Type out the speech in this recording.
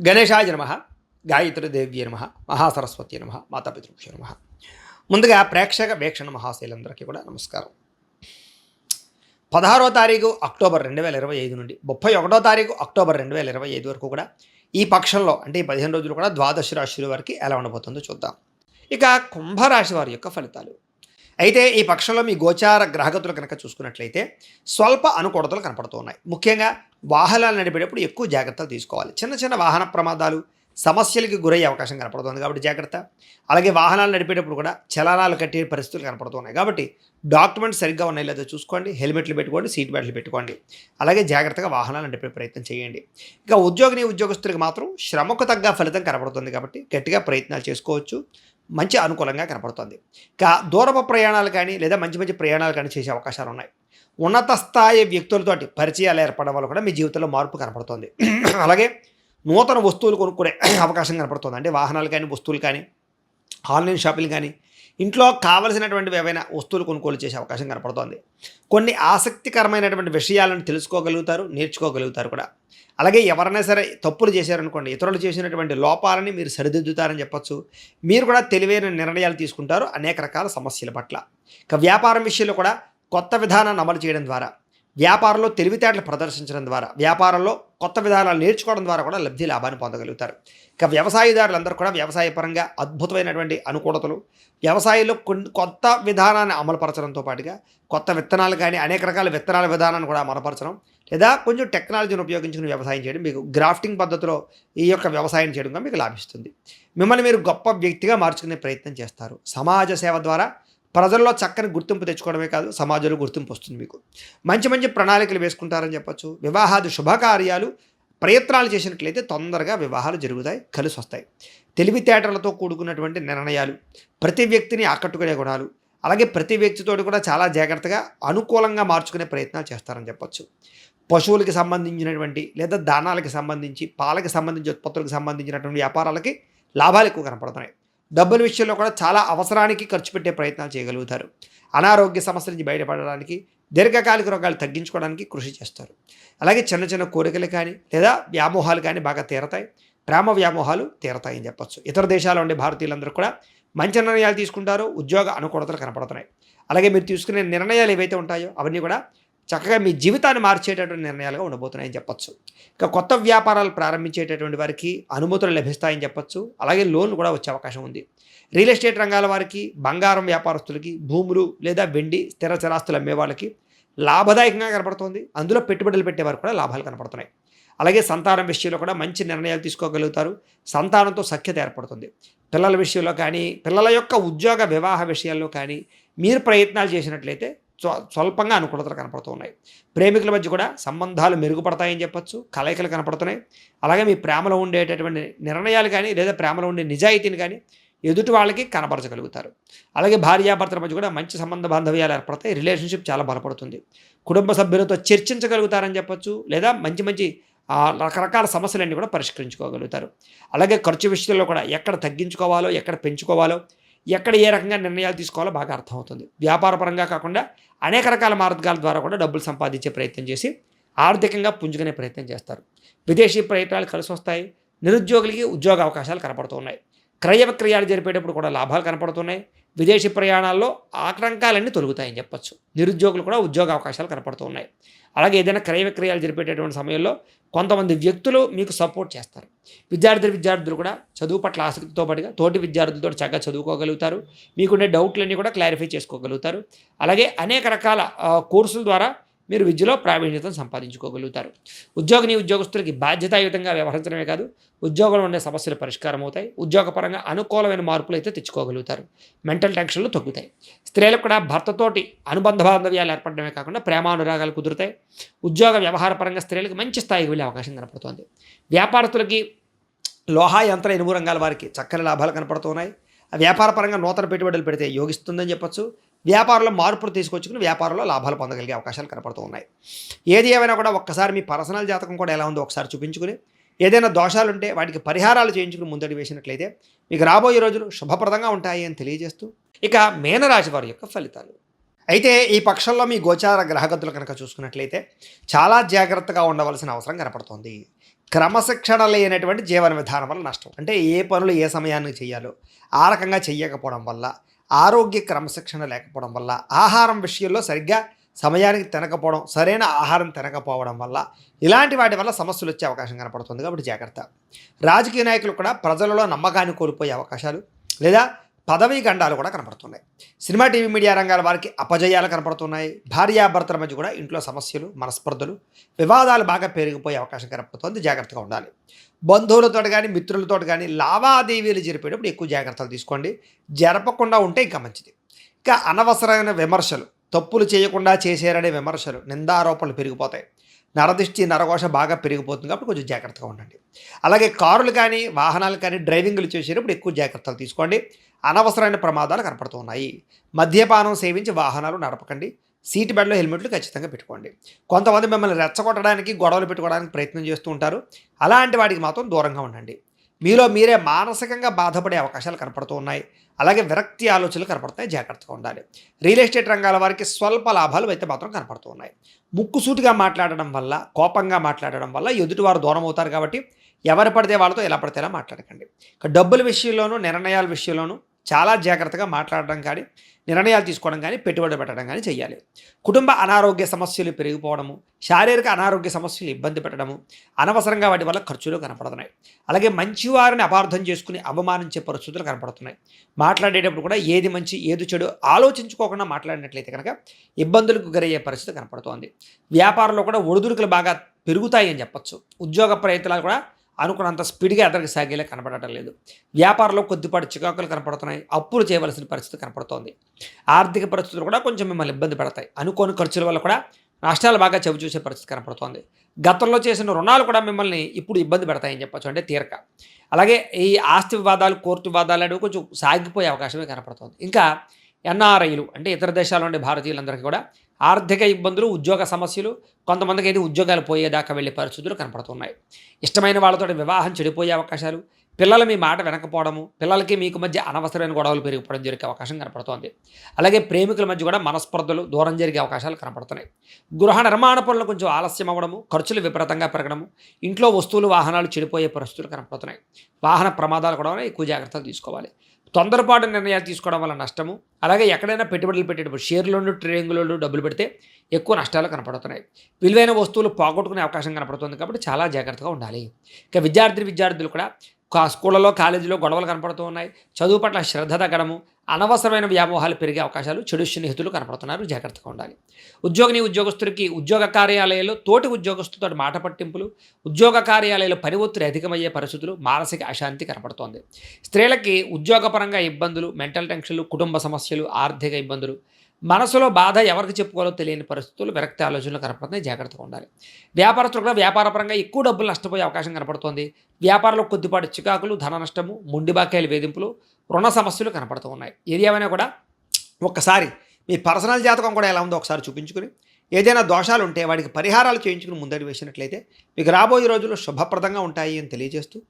గణేశాయ నమ, గాయత్రీదేవ్యే నమ, మహాసరస్వతి నమ, మాతాపితృభ్యో నమ. ముందుగా ప్రేక్షక వీక్షణ మహాశైలందరికీ కూడా నమస్కారం. 16వ తారీఖు అక్టోబర్ 2025 నుండి 31వ తారీఖు అక్టోబర్ 2025 వరకు కూడా ఈ పక్షంలో అంటే ఈ 15 రోజులు కూడా ద్వాదశ రాశుల వారికి ఎలా ఉండబోతుందో చూద్దాం. ఇక కుంభరాశి వారి యొక్క ఫలితాలు అయితే ఈ పక్షంలో మీ గోచార గ్రహగతులు కనుక చూసుకున్నట్లయితే స్వల్ప అనుకూలతలు కనపడుతున్నాయి. ముఖ్యంగా వాహనాలు నడిపేటప్పుడు ఎక్కువ జాగ్రత్తలు తీసుకోవాలి. చిన్న చిన్న వాహన ప్రమాదాలు సమస్యలకి గురయ్యే అవకాశం కనపడుతుంది కాబట్టి జాగ్రత్త. అలాగే వాహనాలు నడిపేటప్పుడు కూడా చలనాలు కట్టే పరిస్థితులు కనపడుతున్నాయి కాబట్టి డాక్యుమెంట్స్ సరిగ్గా ఉన్నాయి లేదో చూసుకోండి. హెల్మెట్లు పెట్టుకోండి, సీట్ బెల్ట్లు పెట్టుకోండి. అలాగే జాగ్రత్తగా వాహనాలు నడిపే ప్రయత్నం చేయండి. ఇక ఉద్యోగస్తులకు మాత్రం శ్రమకు తగ్గ ఫలితం కనపడుతుంది కాబట్టి గట్టిగా ప్రయత్నాలు చేసుకోవచ్చు. మంచి అనుకూలంగా కనపడుతుంది. ఇక దూరపు ప్రయాణాలు కానీ లేదా మంచి మంచి ప్రయాణాలు కానీ చేసే అవకాశాలు ఉన్నాయి. ఉన్నత స్థాయి వ్యక్తులతోటి పరిచయాలు ఏర్పడడం వల్ల కూడా మీ జీవితంలో మార్పు కనపడుతుంది. అలాగే నూతన వస్తువులు కొనుక్కునే అవకాశం కనపడుతుంది. అంటే వాహనాలు కానీ వస్తువులు కానీ ఆన్లైన్ షాపింగ్ కానీ ఇంట్లో కావలసినటువంటివి ఏవైనా వస్తువులు కొనుగోలు చేసే అవకాశం కనపడుతుంది. కొన్ని ఆసక్తికరమైనటువంటి విషయాలను తెలుసుకోగలుగుతారు, నేర్చుకోగలుగుతారు కూడా. అలాగే ఎవరైనా సరే తప్పులు చేశారనుకోండి, ఇతరులు చేసినటువంటి లోపాలని మీరు సరిదిద్దుతారని చెప్పొచ్చు. మీరు కూడా తెలివైన నిర్ణయాలు తీసుకుంటారు అనేక రకాల సమస్యల పట్ల. ఇక వ్యాపారం విషయంలో కూడా కొత్త విధానాన్ని అమలు చేయడం ద్వారా, వ్యాపారంలో తెలివితేటలు ప్రదర్శించడం ద్వారా, వ్యాపారంలో కొత్త విధానాలు నేర్చుకోవడం ద్వారా కూడా లబ్ధి లాభాన్ని పొందగలుగుతారు. ఇక వ్యవసాయదారులందరూ కూడా వ్యవసాయపరంగా అద్భుతమైనటువంటి అనుకూలతలు, వ్యవసాయంలో కొత్త విధానాన్ని అమలుపరచడంతో పాటుగా కొత్త విత్తనాలు కానీ అనేక రకాల విత్తనాల విధానాన్ని కూడా అమలుపరచడం లేదా కొంచెం టెక్నాలజీని ఉపయోగించుకుని వ్యవసాయం చేయడం, మీకు గ్రాఫ్టింగ్ పద్ధతిలో ఈ యొక్క వ్యవసాయం చేయడం మీకు లాభిస్తుంది. మిమ్మల్ని మీరు గొప్ప వ్యక్తిగా మార్చుకునే ప్రయత్నం చేస్తారు. సమాజ సేవ ద్వారా ప్రజల్లో చక్కని గుర్తింపు తెచ్చుకోవడమే కాదు, సమాజంలో గుర్తింపు వస్తుంది. మీకు మంచి మంచి ప్రణాళికలు వేసుకుంటారని చెప్పొచ్చు. వివాహాది శుభకార్యాలు ప్రయత్నాలు చేసినట్లయితే తొందరగా వివాహాలు జరుగుతాయి, కలిసి వస్తాయి. తెలివితేటలతో కూడుకున్నటువంటి నిర్ణయాలు, ప్రతి వ్యక్తిని ఆకట్టుకునే గుణాలు, అలాగే ప్రతి వ్యక్తితో కూడా చాలా జాగ్రత్తగా అనుకూలంగా మార్చుకునే ప్రయత్నాలు చేస్తారని చెప్పొచ్చు. పశువులకి సంబంధించినటువంటి లేదా దానాలకి సంబంధించి, పాలకి సంబంధించి, ఉత్పత్తులకు సంబంధించినటువంటి వ్యాపారాలకి లాభాలు ఎక్కువ కనపడుతున్నాయి. డబ్బుల విషయంలో కూడా చాలా అవసరానికి ఖర్చు పెట్టే ప్రయత్నాలు చేయగలుగుతారు. అనారోగ్య సమస్యల నుంచి బయటపడడానికి, దీర్ఘకాలిక రోగాలు తగ్గించుకోవడానికి కృషి చేస్తారు. అలాగే చిన్న చిన్న కోరికలు కానీ లేదా వ్యామోహాలు కానీ బాగా తీరతాయి. ప్రేమ వ్యామోహాలు తీరతాయని చెప్పొచ్చు. ఇతర దేశాల్లో ఉండే భారతీయులందరూ కూడా మంచి నిర్ణయాలు తీసుకుంటారు. ఉద్యోగ అనుకూలతలు కనపడుతున్నాయి. అలాగే మీరు తీసుకునే నిర్ణయాలు ఏవైతే ఉంటాయో అవన్నీ కూడా చక్కగా మీ జీవితాన్ని మార్చేటటువంటి నిర్ణయాలుగా ఉండబోతున్నాయని చెప్పొచ్చు. ఇక కొత్త వ్యాపారాలు ప్రారంభించేటటువంటి వారికి అనుమతులు లభిస్తాయని చెప్పొచ్చు. అలాగే లోన్లు కూడా వచ్చే అవకాశం ఉంది. రియల్ ఎస్టేట్ రంగాల వారికి, బంగారం వ్యాపారస్తులకి, భూములు లేదా వెండి స్థిర చరాస్తులు అమ్మే వాళ్ళకి లాభదాయకంగా కనపడుతుంది. అందులో పెట్టుబడులు పెట్టేవారు కూడా లాభాలు కనపడుతున్నాయి. అలాగే సంతానం విషయంలో కూడా మంచి నిర్ణయాలు తీసుకోగలుగుతారు. సంతానంతో సఖ్యత ఏర్పడుతుంది. పిల్లల విషయంలో కానీ, పిల్లల యొక్క ఉద్యోగ వివాహ విషయాల్లో కానీ మీరు ప్రయత్నాలు చేసినట్లయితే స్వల్పంగా అనుకూలతలు కనపడుతున్నాయి. ప్రేమికుల మధ్య కూడా సంబంధాలు మెరుగుపడతాయని చెప్పొచ్చు. కలయికలు కనపడుతున్నాయి. అలాగే మీ ప్రేమలో ఉండేటటువంటి నిర్ణయాలు కానీ లేదా ప్రేమలో ఉండే నిజాయితీని కానీ ఎదుటి వాళ్ళకి కనపరచగలుగుతారు. అలాగే భార్యాభర్తల మధ్య కూడా మంచి సంబంధ బాంధవ్యాలు ఏర్పడతాయి. రిలేషన్షిప్ చాలా బలపడుతుంది. కుటుంబ సభ్యులతో చర్చించగలుగుతారని చెప్పొచ్చు. లేదా మంచి మంచి రకరకాల సమస్యలన్నీ కూడా పరిష్కరించుకోగలుగుతారు. అలాగే ఖర్చు విషయంలో కూడా ఎక్కడ తగ్గించుకోవాలో, ఎక్కడ పెంచుకోవాలో, ఎక్కడ ఏ రకంగా నిర్ణయాలు తీసుకోవాలో బాగా అర్థమవుతుంది. వ్యాపారపరంగా కాకుండా అనేక రకాల మార్గాల ద్వారా కూడా డబ్బులు సంపాదించే ప్రయత్నం చేసి ఆర్థికంగా పుంజుకునే ప్రయత్నం చేస్తారు. విదేశీ ప్రయత్నాలు కలిసి వస్తాయి. నిరుద్యోగులకి ఉద్యోగ అవకాశాలు కనపడుతున్నాయి. క్రయ విక్రయాలు జరిపేటప్పుడు కూడా లాభాలు కనపడుతున్నాయి. విదేశీ ప్రయాణాల్లో ఆటంకాలన్నీ తొలగుతాయని చెప్పొచ్చు. నిరుద్యోగులు కూడా ఉద్యోగ అవకాశాలు కనపడుతున్నాయి. అలాగే ఏదైనా క్రయ విక్రయాలు జరిపేటటువంటి సమయంలో కొంతమంది వ్యక్తులు మీకు సపోర్ట్ చేస్తారు. విద్యార్థులు కూడా చదువు పట్ల ఆసక్తితో పాటుగా తోటి విద్యార్థులతో చక్కగా చదువుకోగలుగుతారు. మీకుండే డౌట్లన్నీ కూడా క్లారిఫై చేసుకోగలుగుతారు. అలాగే అనేక రకాల కోర్సుల ద్వారా మీరు విద్యలో ప్రావీణ్యతను సంపాదించుకోగలుగుతారు. ఉద్యోగస్తులకి బాధ్యతాయుతంగా వ్యవహరించడమే కాదు, ఉద్యోగంలో ఉండే సమస్యలు పరిష్కారం అవుతాయి. ఉద్యోగపరంగా అనుకూలమైన మార్పులు అయితే తెచ్చుకోగలుగుతారు. మెంటల్ టెన్షన్లు తగ్గుతాయి. స్త్రీలకు కూడా భర్తతోటి అనుబంధ బాంధవ్యాలు ఏర్పడమే కాకుండా ప్రేమానురాగాలు కుదురుతాయి. ఉద్యోగ వ్యవహార పరంగా స్త్రీలకు మంచి స్థాయికి వెళ్ళే అవకాశం కనపడుతుంది. వ్యాపారస్తులకి లోహ యంత్ర ఇనుము రంగాల వారికి చక్కని లాభాలు కనపడుతున్నాయి. వ్యాపార పరంగా నూతన పెట్టుబడులు పెడితే యోగిస్తుందని చెప్పొచ్చు. వ్యాపారంలో మార్పులు తీసుకొచ్చుకుని వ్యాపారంలో లాభాలు పొందగలిగే అవకాశాలు కనపడుతూ ఉన్నాయి. ఏది ఏమైనా కూడా ఒక్కసారి మీ పర్సనల్ జాతకం కూడా ఎలా ఉందో ఒకసారి చూపించుకుని ఏదైనా దోషాలుంటే వాటికి పరిహారాలు చేయించుకుని ముందడి వేసినట్లయితే మీకు రాబోయే రోజులు శుభప్రదంగా ఉంటాయి అని తెలియజేస్తూ ఇక మీనరాశి వారి యొక్క ఫలితాలు. అయితే ఈ పక్షంలో మీ గోచార గ్రహగతులు కనుక చూసుకున్నట్లయితే చాలా జాగ్రత్తగా ఉండవలసిన అవసరం కనపడుతోంది. క్రమశిక్షణ లేనటువంటి జీవన విధానం వల్ల నష్టం. అంటే ఏ పనులు ఏ సమయానికి చేయాలో ఆ రకంగా చెయ్యకపోవడం వల్ల, ఆరోగ్య క్రమశిక్షణ లేకపోవడం వల్ల, ఆహారం విషయంలో సరిగ్గా సమయానికి తినకపోవడం, సరైన ఆహారం తినకపోవడం వల్ల ఇలాంటి వాటి వల్ల సమస్యలు వచ్చే అవకాశం కనపడుతుంది. కాబట్టి జాగ్రత్త. రాజకీయ నాయకులు కూడా ప్రజలలో నమ్మకాన్ని కోల్పోయే అవకాశాలు లేదా పదవీ గండాలు కూడా కనపడుతున్నాయి. సినిమా, టీవీ, మీడియా రంగాల వారికి అపజయాలు కనపడుతున్నాయి. భార్యాభర్తల మధ్య కూడా ఇంట్లో సమస్యలు, మనస్పర్ధలు, వివాదాలు బాగా పెరిగిపోయే అవకాశం కనపడుతుంది. జాగ్రత్తగా ఉండాలి. బంధువులతో కానీ మిత్రులతో కానీ లావాదేవీలు జరిపేటప్పుడు ఎక్కువ జాగ్రత్తలు తీసుకోండి. జరపకుండా ఉంటే ఇంకా మంచిది. ఇంకా అనవసరమైన విమర్శలు, తప్పులు చేయకుండా చేశారనే విమర్శలు, నిందారోపణలు పెరిగిపోతాయి. నరదిష్టి, నరఘోష బాగా పెరిగిపోతుంది. కాబట్టి కొంచెం జాగ్రత్తగా ఉండండి. అలాగే కారులు కానీ వాహనాలు కానీ డ్రైవింగ్లు చేసేటప్పుడు ఎక్కువ జాగ్రత్తలు తీసుకోండి. అనవసరమైన ప్రమాదాలు కనపడుతున్నాయి. మద్యపానం సేవించి వాహనాలు నడపకండి. సీట్ బెల్ట్లో హెల్మెట్లు ఖచ్చితంగా పెట్టుకోండి. కొంతమంది మిమ్మల్ని రెచ్చగొట్టడానికి, గొడవలు పెట్టుకోవడానికి ప్రయత్నం చేస్తూ ఉంటారు. అలాంటి వాటికి మాత్రం దూరంగా ఉండండి. మీలో మీరే మానసికంగా బాధపడే అవకాశాలు కనపడుతూ ఉన్నాయి. అలాగే విరక్తి ఆలోచనలు కనపడుతున్నాయి. జాగ్రత్తగా ఉండాలి. రియల్ ఎస్టేట్ రంగాల వారికి స్వల్ప లాభాలు అయితే మాత్రం కనపడుతూ ఉన్నాయి. ముక్కుసూటిగా మాట్లాడడం వల్ల, కోపంగా మాట్లాడడం వల్ల ఎదుటివారు దూరం అవుతారు. కాబట్టి ఎవరు పడితే వాళ్ళతో ఎలా పడితే ఎలా మాట్లాడకండి. డబ్బుల విషయంలోనూ, నిర్ణయాల విషయంలోనూ చాలా జాగ్రత్తగా మాట్లాడడం కానీ, నిర్ణయాలు తీసుకోవడం కానీ, పెట్టుబడి పెట్టడం కానీ చేయాలి. కుటుంబ అనారోగ్య సమస్యలు పెరిగిపోవడము, శారీరక అనారోగ్య సమస్యలు ఇబ్బంది పెట్టడము, అనవసరంగా వాటి వల్ల ఖర్చులు కనపడుతున్నాయి. అలాగే మంచివారిని అపార్థం చేసుకుని అవమానించే పరిస్థితులు కనపడుతున్నాయి. మాట్లాడేటప్పుడు కూడా ఏది మంచి ఏది చెడు ఆలోచించుకోకుండా మాట్లాడినట్లయితే కనుక ఇబ్బందులకు గురయ్యే పరిస్థితి కనపడుతోంది. వ్యాపారంలో కూడా ఒడిదుడుకులు బాగా పెరుగుతాయి అని చెప్పచ్చు. ఉద్యోగ ప్రయత్నాలు కూడా అనుకున్నంత స్పీడ్గా ఎదరికి సాగేలా కనపడటం లేదు. వ్యాపారంలో కొద్దిపాటి చికాకులు కనపడుతున్నాయి. అప్పులు చేయవలసిన పరిస్థితి కనపడుతోంది. ఆర్థిక పరిస్థితులు కూడా కొంచెం మిమ్మల్ని ఇబ్బంది పెడతాయి. అనుకోని ఖర్చుల వల్ల కూడా నష్టాలు బాగా చవిచూసే పరిస్థితి కనపడుతోంది. గతంలో చేసిన రుణాలు కూడా మిమ్మల్ని ఇప్పుడు ఇబ్బంది పెడతాయని చెప్పచ్చు. అంటే తీరక. అలాగే ఈ ఆస్తి వివాదాలు, కోర్టు వివాదాలు అనేవి కొంచెం సాగిపోయే అవకాశమే కనపడుతోంది. ఇంకా ఎన్ఆర్ఐలు అంటే ఇతర దేశాల నుండి భారతీయులందరికీ కూడా ఆర్థిక ఇబ్బందులు, ఉద్యోగ సమస్యలు, కొంతమందికి అయితే ఉద్యోగాలు పోయేదాకా వెళ్ళే పరిస్థితులు కనపడుతున్నాయి. ఇష్టమైన వాళ్ళతో వివాహం చెడిపోయే అవకాశాలు, పిల్లలు మీ మాట వినకపోవడము, పిల్లలకి మీకు మధ్య అనవసరమైన గొడవలు పెరిగిపోవడం జరిగే అవకాశం కనపడుతోంది. అలాగే ప్రేమికుల మధ్య కూడా మనస్పర్ధలు, దూరం జరిగే అవకాశాలు కనపడుతున్నాయి. గృహ నిర్మాణ పనులు కొంచెం ఆలస్యం అవ్వడము, ఖర్చులు విపరీతంగా పెరగడము, ఇంట్లో వస్తువులు, వాహనాలు చెడిపోయే పరిస్థితులు కనపడుతున్నాయి. వాహన ప్రమాదాలు కూడా ఎక్కువ జాగ్రత్తలు తీసుకోవాలి. తొందరపాటు నిర్ణయాలు తీసుకోవడం వల్ల నష్టము. అలాగే ఎక్కడైనా పెట్టుబడులు పెట్టేటప్పుడు షేర్లోను, ట్రేడింగ్లోను డబ్బులు పెడితే ఎక్కువ నష్టాలు కనపడుతున్నాయి. విలువైన వస్తువులు పోగొట్టుకునే అవకాశం కనపడుతుంది. కాబట్టి చాలా జాగ్రత్తగా ఉండాలి. ఇక విద్యార్థులు కూడా స్కూళ్ళలో, కాలేజీలో గొడవలు కనపడుతూ ఉన్నాయి. చదువు పట్ల శ్రద్ధ తగ్గడము, అనవసరమైన వ్యామోహాలు పెరిగే అవకాశాలు, చెడు స్నేహితులు కనపడుతున్నారు. జాగ్రత్తగా ఉండాలి. ఉద్యోగస్తుడికి ఉద్యోగ కార్యాలయాల్లో తోటి ఉద్యోగస్తులతో మాట పట్టింపులు, ఉద్యోగ కార్యాలయాల్లో పని ఒత్తిడి అధికమయ్యే పరిస్థితులు, మానసిక అశాంతి కనపడుతోంది. స్త్రీలకి ఉద్యోగపరంగా ఇబ్బందులు, మెంటల్ టెన్షన్లు, కుటుంబ సమస్యలు, ఆర్థిక ఇబ్బందులు, మనసులో బాధ ఎవరికి చెప్పుకోవాలో తెలియని పరిస్థితులు, విరక్తి ఆలోచనలు కనపడుతున్నాయి. జాగ్రత్తగా ఉండాలి. వ్యాపారస్తులు కూడా వ్యాపారపరంగా ఎక్కువ డబ్బులు నష్టపోయే అవకాశం కనపడుతోంది. వ్యాపారంలో కొద్దిపాటి చికాకులు, ధన నష్టము, మొండి బాకాయల వేధింపులు, రుణ సమస్యలు కనపడుతూ ఉన్నాయి. ఏది ఏమైనా కూడా ఒక్కసారి మీ పర్సనల్ జాతకం కూడా ఎలా ఉందో ఒకసారి చూపించుకుని, ఏదైనా దోషాలు ఉంటే వాటికి పరిహారాలు చేయించుకుని ముందడి వేసినట్లయితే మీకు రాబోయే రోజుల్లో శుభప్రదంగా ఉంటాయి అని తెలియజేస్తూ